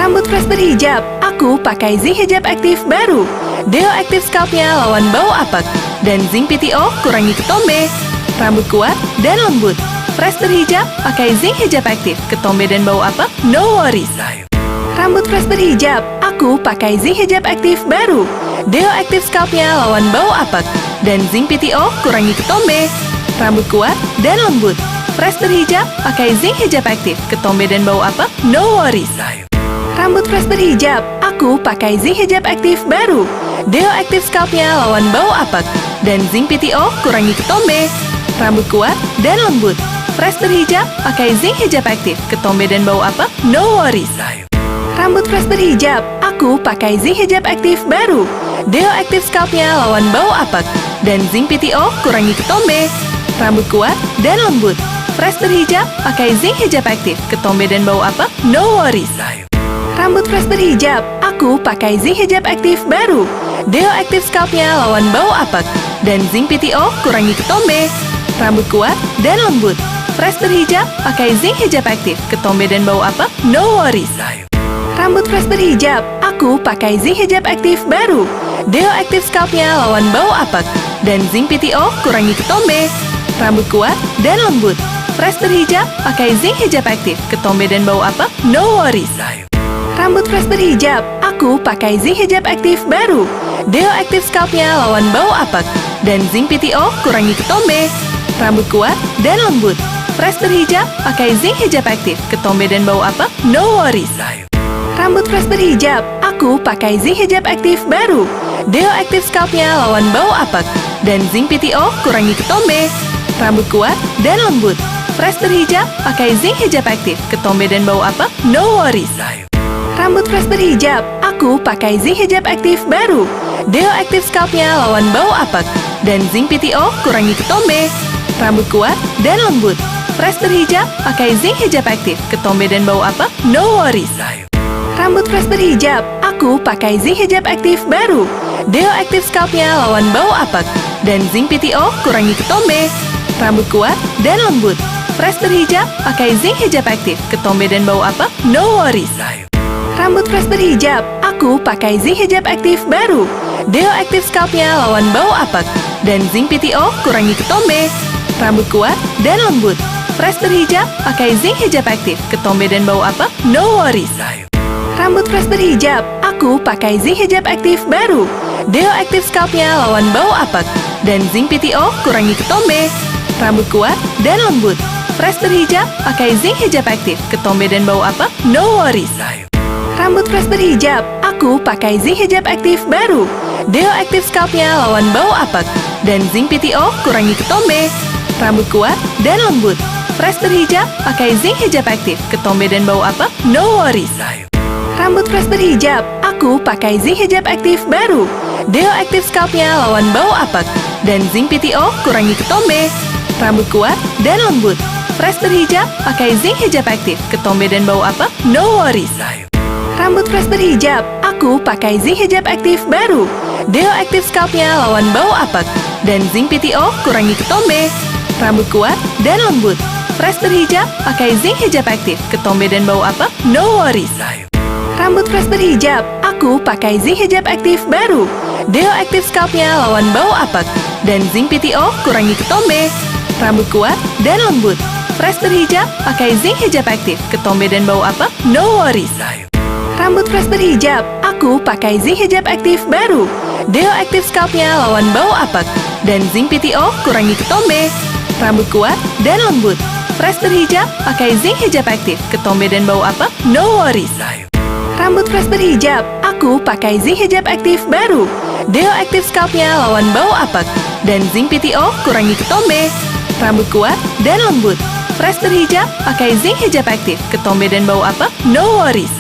Rambut fresh berhijab, aku pakai zinc hijab aktif baru. Deo Active Scalp-nya lawan bau apek. Dan zinc PTO kurangi ketombe. Rambut kuat dan lembut. Fresh berhijab, pakai zinc hijab aktif. Ketombe dan bau apek, no worries. Rambut fresh berhijab, aku pakai zinc hijab aktif baru. Deo Active Scalp-nya lawan bau apek. Dan zinc PTO kurangi ketombe. Rambut kuat dan lembut. Fresh berhijab, pakai zinc hijab aktif. Ketombe dan bau apek, no worries. Rambut fresh berhijab, aku pakai zinc hijab aktif baru. Deo Active Scalp-nya lawan bau apek. Dan zinc PTO kurangi ketombe. Rambut kuat dan lembut. Fresh berhijab, pakai zinc hijab aktif. Ketombe dan bau apek, no worries. Rambut fresh berhijab, aku pakai zinc hijab aktif baru. Deo Active Scalp-nya lawan bau apek. Dan zinc PTO kurangi ketombe. Rambut kuat dan lembut. Fresh berhijab, pakai zinc hijab aktif. Ketombe dan bau apek, no worries. Rambut fresh berhijab, aku pakai zinc hijab aktif baru. Deo Active Scalp-nya lawan bau apek. Dan zinc PTO kurangi ketombe. Rambut kuat dan lembut. Fresh berhijab, pakai zinc hijab aktif. Ketombe dan bau apek, no worries. Rambut fresh berhijab, aku pakai zinc hijab aktif baru. Deo Active Scalp-nya lawan bau apek. Dan zinc PTO kurangi ketombe. Rambut kuat dan lembut. Fresh berhijab, pakai zinc hijab aktif. Ketombe dan bau apek, no worries. Rambut fresh berhijab, aku pakai zinc hijab aktif baru. Deo Active Scalp-nya lawan bau apek. Dan zinc PTO kurangi ketombe. Rambut kuat dan lembut. Fresh berhijab, pakai zinc hijab aktif. Ketombe dan bau apek, no worries. Rambut fresh berhijab, aku pakai zinc hijab aktif baru. Deo Active Scalp-nya lawan bau apek. Dan zinc PTO kurangi ketombe. Rambut kuat dan lembut. Fresh berhijab, pakai zinc hijab aktif. Ketombe dan bau apek, no worries. Rambut fresh berhijab, aku pakai zinc hijab aktif baru. Deo Active Scalp-nya lawan bau apek. Dan zinc PTO kurangi ketombe. Rambut kuat dan lembut. Fresh berhijab, pakai zinc hijab aktif. Ketombe dan bau apek, no worries. Rambut fresh berhijab, aku pakai zinc hijab aktif baru. Deo Active Scalp-nya lawan bau apek. Dan zinc PTO kurangi ketombe. Rambut kuat dan lembut. Fresh berhijab, pakai zinc hijab aktif. Ketombe dan bau apek, no worries. Rambut fresh berhijab, aku pakai zinc hijab aktif baru. Deo Active Scalp-nya lawan bau apek. Dan zinc PTO kurangi ketombe. Rambut kuat dan lembut. Fresh berhijab, pakai zinc hijab aktif. Ketombe dan bau apek, no worries. Rambut fresh berhijab, aku pakai zinc hijab aktif baru. Deo Active Scalp-nya lawan bau apek. Dan zinc PTO kurangi ketombe. Rambut kuat dan lembut. Fresh berhijab, pakai zinc hijab aktif. Ketombe dan bau apek, no worries. Rambut fresh berhijab, aku pakai zinc hijab aktif baru. Deo Active Scalp-nya lawan bau apek. Dan zinc PTO kurangi ketombe. Rambut kuat dan lembut. Fresh berhijab, pakai zinc hijab aktif. Ketombe dan bau apek, no worries. Rambut fresh berhijab, aku pakai zinc hijab aktif baru. Deo Active Scalp-nya lawan bau apek. Dan zinc PTO kurangi ketombe. Rambut kuat dan lembut. Fresh berhijab, pakai zinc hijab aktif. Ketombe dan bau apek, no worries. Rambut fresh berhijab, aku pakai zinc hijab aktif baru. Deo Active Scalp-nya lawan bau apek. Dan zinc PTO kurangi ketombe. Rambut kuat dan lembut. Fresh berhijab, pakai zinc hijab aktif. Ketombe dan bau apek, no worries. Rambut fresh berhijab, aku pakai zinc hijab aktif baru. Deo Active Scalp-nya lawan bau apek. Dan zinc PTO kurangi ketombe. Rambut kuat dan lembut. Fresh berhijab, pakai zinc hijab aktif. Ketombe dan bau apek, no worries. Rambut fresh berhijab, aku pakai zinc hijab aktif baru. Deo Active Scalp-nya lawan bau apek. Dan zinc PTO kurangi ketombe. Rambut kuat dan lembut. Fresh berhijab, pakai zinc hijab aktif. Ketombe dan bau apek, no worries. Rambut fresh berhijab, aku pakai zinc hijab aktif baru. Deo Active Scalp-nya lawan bau apek. Dan zinc PTO kurangi ketombe. Rambut kuat dan lembut. Fresh berhijab, pakai zinc hijab aktif. Ketombe dan bau apek, no worries.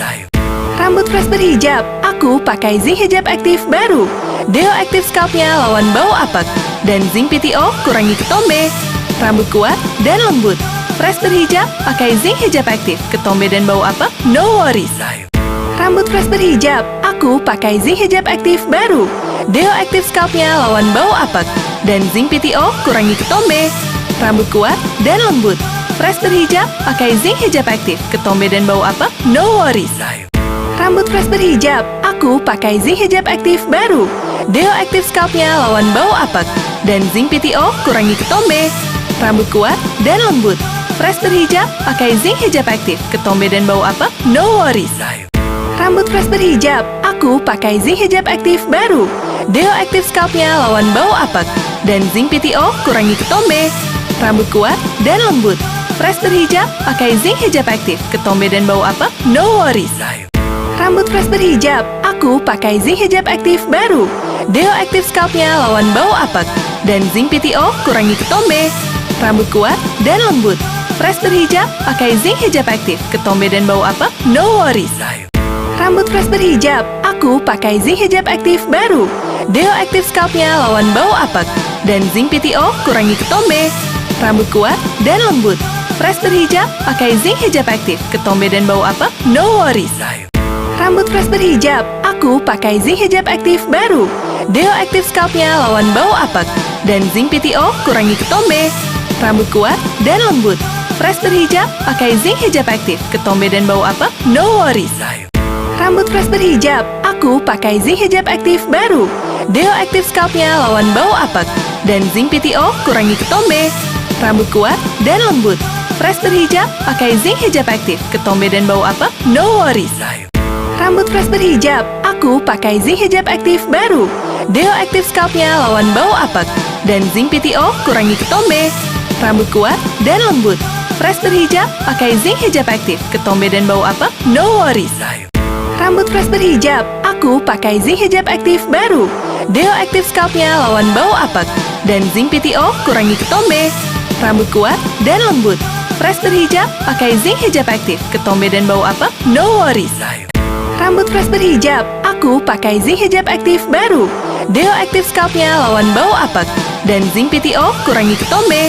Rambut fresh berhijab, aku pakai zinc hijab aktif baru. Deo Active Scalp-nya lawan bau apek. Dan zinc PTO kurangi ketombe. Rambut kuat dan lembut. Fresh berhijab, pakai zinc hijab aktif. Ketombe dan bau apek, no worries. Rambut fresh berhijab, aku pakai zinc hijab aktif baru. Deo Active Scalp-nya lawan bau apek. Dan zinc PTO kurangi ketombe. Rambut kuat dan lembut. Fresh berhijab, pakai zinc hijab aktif. Ketombe dan bau apek, no worries. Rambut fresh berhijab, aku pakai zinc hijab aktif baru. Deo Active Scalp-nya lawan bau apek. Dan zinc PTO kurangi ketombe. Rambut kuat dan lembut. Fresh berhijab, pakai zinc hijab aktif. Ketombe dan bau apek, no worries. Rambut fresh berhijab, aku pakai zinc hijab aktif baru. Deo Active Scalp-nya lawan bau apek. Dan zinc PTO kurangi ketombe. Rambut kuat dan lembut. Fresh berhijab, pakai zinc hijab aktif. Ketombe dan bau apek, no worries. Rambut fresh berhijab, aku pakai zinc hijab aktif baru. Deo Active Scalp-nya lawan bau apek. Dan zinc PTO kurangi ketombe. Rambut kuat dan lembut. Fresh berhijab, pakai zinc hijab aktif. Ketombe dan bau apek, no worries. Rambut fresh berhijab, aku pakai zinc hijab aktif baru. Deo Active Scalp-nya lawan bau apek. Dan zinc PTO kurangi ketombe. Rambut kuat dan lembut. Fresh berhijab, pakai zinc hijab aktif. Ketombe dan bau apek, no worries. Rambut fresh berhijab, aku pakai zinc hijab aktif baru. Deo Active Scalp-nya lawan bau apek. Dan zinc PTO kurangi ketombe. Rambut kuat dan lembut. Fresh berhijab, pakai zinc hijab aktif. Ketombe dan bau apek, no worries. Rambut fresh berhijab, aku pakai zinc hijab aktif baru. Deo Active Scalp-nya lawan bau apek. Dan zinc PTO kurangi ketombe. Rambut kuat dan lembut. Fresh berhijab, pakai zinc hijab aktif. Ketombe dan bau apek, no worries. Rambut fresh berhijab, aku pakai zinc hijab aktif baru. Deo Active Scalp-nya lawan bau apek. Dan zinc PTO kurangi ketombe. Rambut kuat dan lembut. Fresh berhijab, pakai zinc hijab aktif. Ketombe dan bau apek, no worries. Rambut fresh berhijab, aku pakai zinc hijab aktif baru. Deo Active Scalp-nya lawan bau apek. Dan zinc PTO kurangi ketombe. Rambut kuat dan lembut. Fresh berhijab, pakai zinc hijab aktif. Ketombe dan bau apek, no worries. Rambut fresh berhijab, aku pakai zinc hijab aktif baru. Deo Active Scalp-nya lawan bau apek. Dan zinc PTO kurangi ketombe.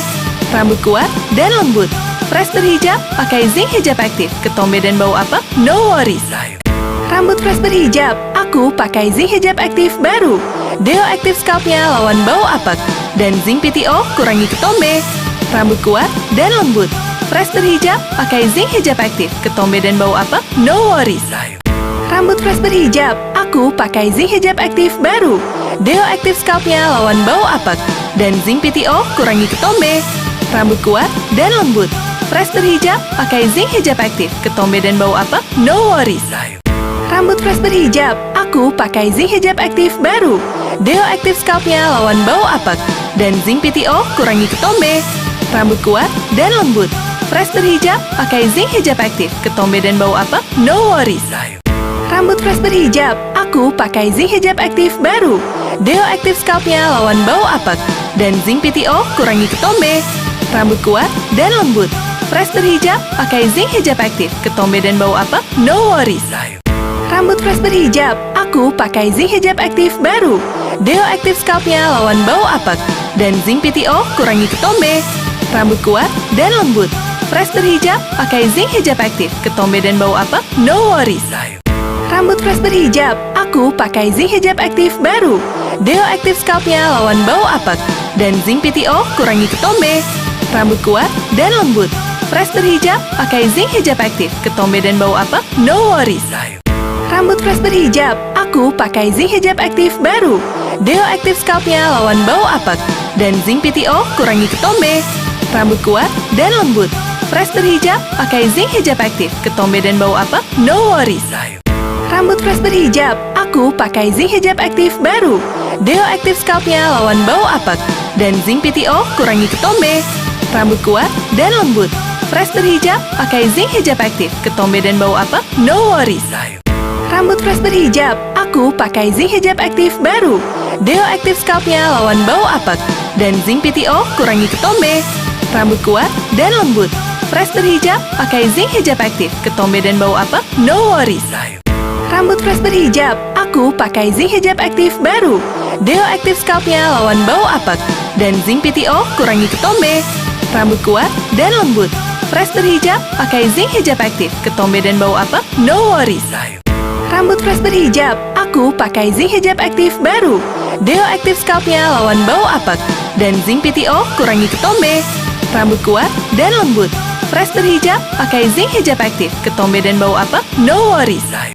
Rambut kuat dan lembut. Fresh berhijab, pakai zinc hijab aktif. Ketombe dan bau apek, no worries. Rambut fresh berhijab, aku pakai zinc hijab aktif baru. Deo Active Scalp-nya lawan bau apek. Dan zinc PTO kurangi ketombe. Rambut kuat dan lembut. Fresh berhijab, pakai zinc hijab aktif. Ketombe dan bau apek, no worries. Rambut fresh berhijab, aku pakai zinc hijab aktif baru. Deo Active Scalp-nya lawan bau apek. Dan zinc PTO kurangi ketombe. Rambut kuat dan lembut. Fresh berhijab, pakai zinc hijab aktif. Ketombe dan bau apek, no worries. Rambut fresh berhijab, aku pakai zinc hijab aktif baru. Deo Active Scalp-nya lawan bau apek. Dan zinc PTO kurangi ketombe. Rambut kuat dan lembut. Fresh berhijab, pakai zinc hijab aktif. Ketombe dan bau apek, no worries. Rambut fresh berhijab, aku pakai zinc hijab aktif baru. Deo Active Scalp-nya lawan bau apek. Dan zinc PTO kurangi ketombe. Rambut kuat dan lembut. Fresh berhijab, pakai zinc hijab aktif. Ketombe dan bau apek, no worries. Rambut fresh berhijab, aku pakai zinc hijab aktif baru. Deo Active Scalp-nya lawan bau apek. Dan zinc PTO kurangi ketombe. Rambut kuat dan lembut. Fresh berhijab, pakai zinc hijab aktif. Ketombe dan bau apek, no worries. Rambut fresh berhijab, aku pakai zinc hijab aktif baru. Deo Active Scalp-nya lawan bau apek. Dan zinc PTO kurangi ketombe. Rambut kuat dan lembut. Fresh berhijab, pakai zinc hijab aktif. Ketombe dan bau apek, no worries. Rambut fresh berhijab, aku pakai zinc hijab aktif baru. Deo Active Scalp-nya lawan bau apek. Dan zinc PTO kurangi ketombe. Rambut kuat dan lembut. Fresh berhijab, pakai zinc hijab aktif. Ketombe dan bau apek, no worries. Rambut fresh berhijab, aku pakai zinc hijab aktif baru. Deo Active Scalp-nya lawan bau apek. Dan zinc PTO kurangi ketombe. Rambut kuat dan lembut. Fresh berhijab, pakai zinc hijab aktif. Ketombe dan bau apek, no worries. Rambut fresh berhijab, aku pakai zinc hijab aktif baru. Deo Active Scalp-nya lawan bau apek. Dan zinc PTO kurangi ketombe. Rambut kuat dan lembut. Fresh berhijab, pakai zinc hijab aktif. Ketombe dan bau apek, no worries. Rambut fresh berhijab, aku pakai zinc hijab aktif baru. Deo Active Scalp-nya lawan bau apek. Dan zinc PTO kurangi ketombe. Rambut kuat dan lembut. Fresh berhijab, pakai zinc hijab aktif. Ketombe dan bau apek, no worries. Rambut fresh berhijab, aku pakai zinc hijab aktif baru. Deo Active Scalp-nya lawan bau apek. Dan zinc PTO kurangi ketombe. Rambut kuat dan lembut. Fresh berhijab, pakai zinc hijab aktif. Ketombe dan bau apek, no worries.